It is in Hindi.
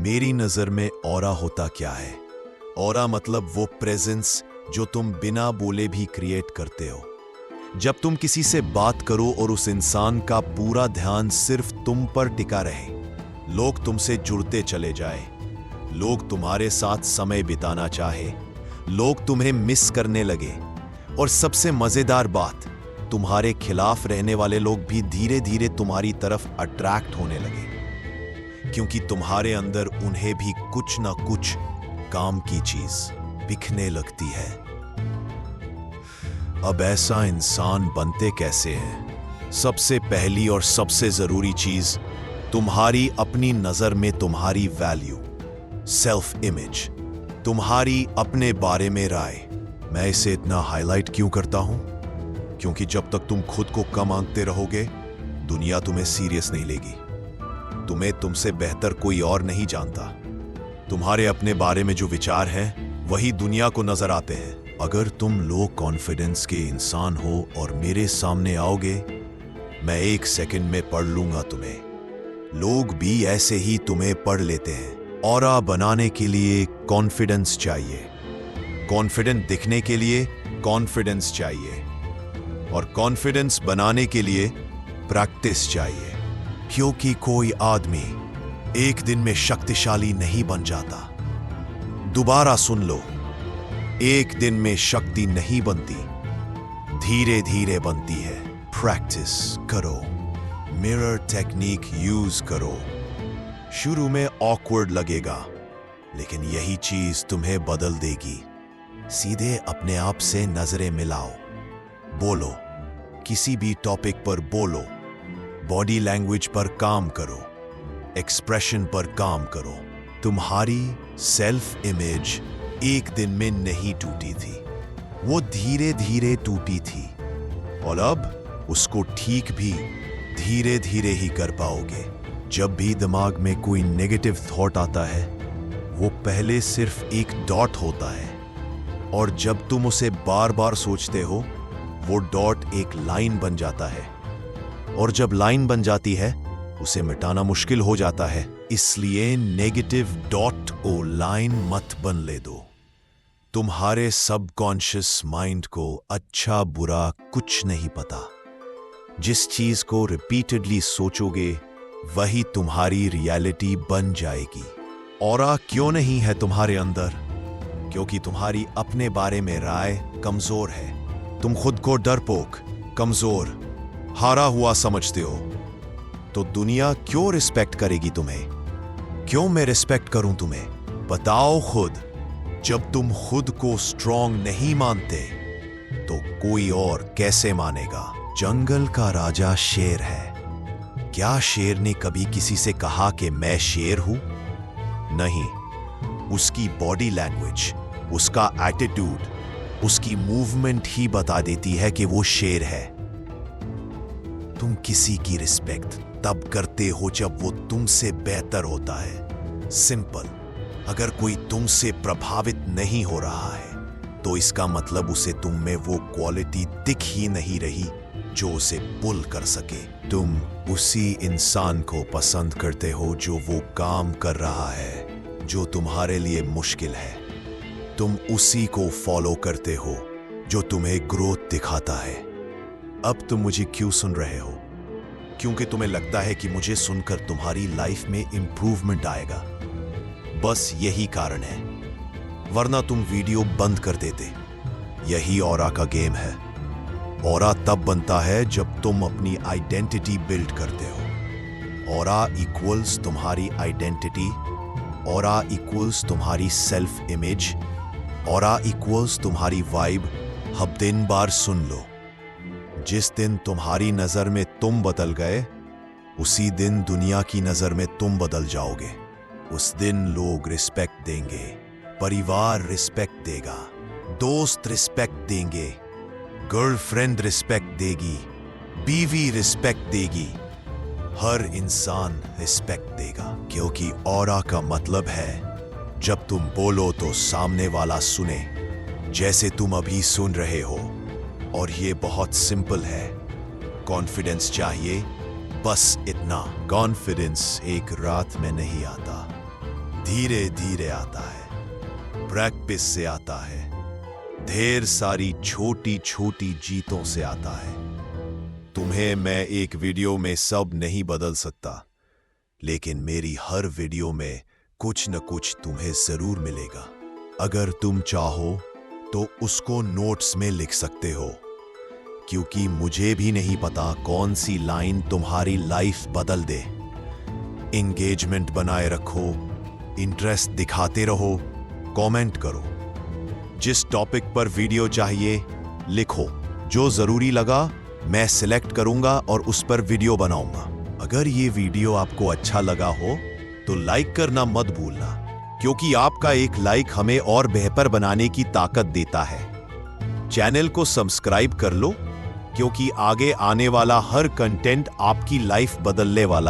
मेरी नजर में ऑरा होता क्या है? ऑरा मतलब वो प्रेजेंस जो तुम बिना बोले भी क्रिएट करते हो। जब तुम किसी से बात करो और उस इंसान का पूरा ध्यान सिर्फ तुम पर टिका रहे, लोग तुमसे जुड़ते चले जाए, लोग तुम्हारे साथ समय बिताना चाहे, लोग तुम्हें मिस करने लगे, और सबसे मजेदार बात, तुम्हारे खिलाफ रहने वाले लोग भी धीरे धीरे तुम्हारी तरफ अट्रैक्ट होने लगे, क्योंकि तुम्हारे अंदर उन्हें भी कुछ ना कुछ काम की चीज दिखने लगती है। अब ऐसा इंसान बनते कैसे हैं? सबसे पहली और सबसे जरूरी चीज, तुम्हारी अपनी नजर में तुम्हारी वैल्यू, सेल्फ इमेज, तुम्हारी अपने बारे में राय। मैं इसे इतना हाईलाइट क्यों करता हूं? क्योंकि जब तक तुम खुद को कम आंकते रहोगे, दुनिया तुम्हें सीरियस नहीं लेगी। तुम्हें तुमसे बेहतर कोई और नहीं जानता। तुम्हारे अपने बारे में जो विचार हैं, वही दुनिया को नजर आते हैं। अगर तुम लो कॉन्फिडेंस के इंसान हो और मेरे सामने आओगे, मैं 1 सेकंड में पढ़ लूंगा तुम्हें। लोग भी ऐसे ही तुम्हें पढ़ लेते हैं। ऑरा बनाने के लिए कॉन्फिडेंस चाहिए, कॉन्फिडेंट दिखने के लिए कॉन्फिडेंस चाहिए, और कॉन्फिडेंस बनाने के लिए प्रैक्टिस चाहिए। क्योंकि कोई आदमी एक दिन में शक्तिशाली नहीं बन जाता। दोबारा सुन लो, एक दिन में शक्ति नहीं बनती, धीरे धीरे बनती है। प्रैक्टिस करो, मिरर टेक्निक यूज करो। शुरू में ऑकवर्ड लगेगा, लेकिन यही चीज तुम्हें बदल देगी। सीधे अपने आप से नजरें मिलाओ, बोलो, किसी भी टॉपिक पर बोलो, बॉडी लैंग्वेज पर काम करो, एक्सप्रेशन पर काम करो। तुम्हारी सेल्फ इमेज एक दिन में नहीं टूटी थी, वो धीरे धीरे टूटी थी, और अब उसको ठीक भी धीरे धीरे ही कर पाओगे। जब भी दिमाग में कोई नेगेटिव थॉट आता है, वो पहले सिर्फ एक डॉट होता है, और जब तुम उसे बार बार सोचते हो, वो डॉट एक लाइन बन जाता है, और जब लाइन बन जाती है, उसे मिटाना मुश्किल हो जाता है। इसलिए नेगेटिव डॉट को लाइन मत बनने दो। तुम्हारे सबकॉन्शियस माइंड को अच्छा बुरा कुछ नहीं पता। जिस चीज को रिपीटेडली सोचोगे, वही तुम्हारी रियलिटी बन जाएगी। ऑरा क्यों नहीं है तुम्हारे अंदर? क्योंकि तुम्हारी अपने बारे में राय कमजोर है। तुम खुद को डरपोक, कमजोर, हारा हुआ समझते हो। तो दुनिया क्यों रिस्पेक्ट करेगी तुम्हें? क्यों मैं रिस्पेक्ट करूं तुम्हें? बताओ खुद। जब तुम खुद को स्ट्रॉन्ग नहीं मानते, तो कोई और कैसे मानेगा? जंगल का राजा शेर है। क्या शेर ने कभी किसी से कहा कि मैं शेर हूं? नहीं। उसकी बॉडी लैंग्वेज, उसका एटीट्यूड, उसकी मूवमेंट ही बता देती है कि वो शेर है। तुम किसी की रिस्पेक्ट तब करते हो जब वो तुमसे बेहतर होता है। सिंपल। अगर कोई तुमसे प्रभावित नहीं हो रहा है, तो इसका मतलब उसे तुम में वो क्वालिटी दिख ही नहीं रही जो उसे पुल कर सके। तुम उसी इंसान को पसंद करते हो जो वो काम कर रहा है जो तुम्हारे लिए मुश्किल है। तुम उसी को फॉलो करते हो जो तुम्हें ग्रोथ दिखाता है। अब तुम मुझे क्यों सुन रहे हो? क्योंकि तुम्हें लगता है कि मुझे सुनकर तुम्हारी लाइफ में इंप्रूवमेंट आएगा। बस यही कारण है, वरना तुम वीडियो बंद कर देते। यही ऑरा का गेम है। ऑरा तब बनता है जब तुम अपनी आइडेंटिटी बिल्ड करते हो। ऑरा इक्वल्स तुम्हारी आइडेंटिटी, ऑरा इक्वल्स तुम्हारी सेल्फ इमेज, ऑरा इक्वल्स तुम्हारी वाइब। अब दिन बार सुन लो, जिस दिन तुम्हारी नजर में तुम बदल गए, उसी दिन दुनिया की नजर में तुम बदल जाओगे। उस दिन लोग रिस्पेक्ट देंगे, परिवार रिस्पेक्ट देगा, दोस्त रिस्पेक्ट देंगे, गर्लफ्रेंड रिस्पेक्ट देगी, बीवी रिस्पेक्ट देगी, हर इंसान रिस्पेक्ट देगा। क्योंकि ऑरा का मतलब है, जब तुम बोलो तो सामने वाला सुने, जैसे तुम अभी सुन रहे हो। और ये बहुत सिंपल है। कॉन्फिडेंस चाहिए, बस इतना। कॉन्फिडेंस एक रात में नहीं आता, धीरे धीरे आता है, प्रैक्टिस से आता है, ढेर सारी छोटी छोटी जीतों से आता है। तुम्हें मैं एक वीडियो में सब नहीं बदल सकता, लेकिन मेरी हर वीडियो में कुछ न कुछ तुम्हें जरूर मिलेगा। अगर तुम चाहो तो उसको नोट्स में लिख सकते हो, क्योंकि मुझे भी नहीं पता कौन सी लाइन तुम्हारी लाइफ बदल दे। एंगेजमेंट बनाए रखो, इंटरेस्ट दिखाते रहो, कमेंट करो। जिस टॉपिक पर वीडियो चाहिए लिखो, जो जरूरी लगा मैं सिलेक्ट करूंगा और उस पर वीडियो बनाऊंगा। अगर ये वीडियो आपको अच्छा लगा हो तो लाइक करना मत भूलना, क्योंकि आपका एक लाइक हमें और बेहतर बनाने की ताकत देता है। चैनल को सब्सक्राइब कर लो, क्योंकि आगे आने वाला हर कंटेंट आपकी लाइफ बदलने वाला है।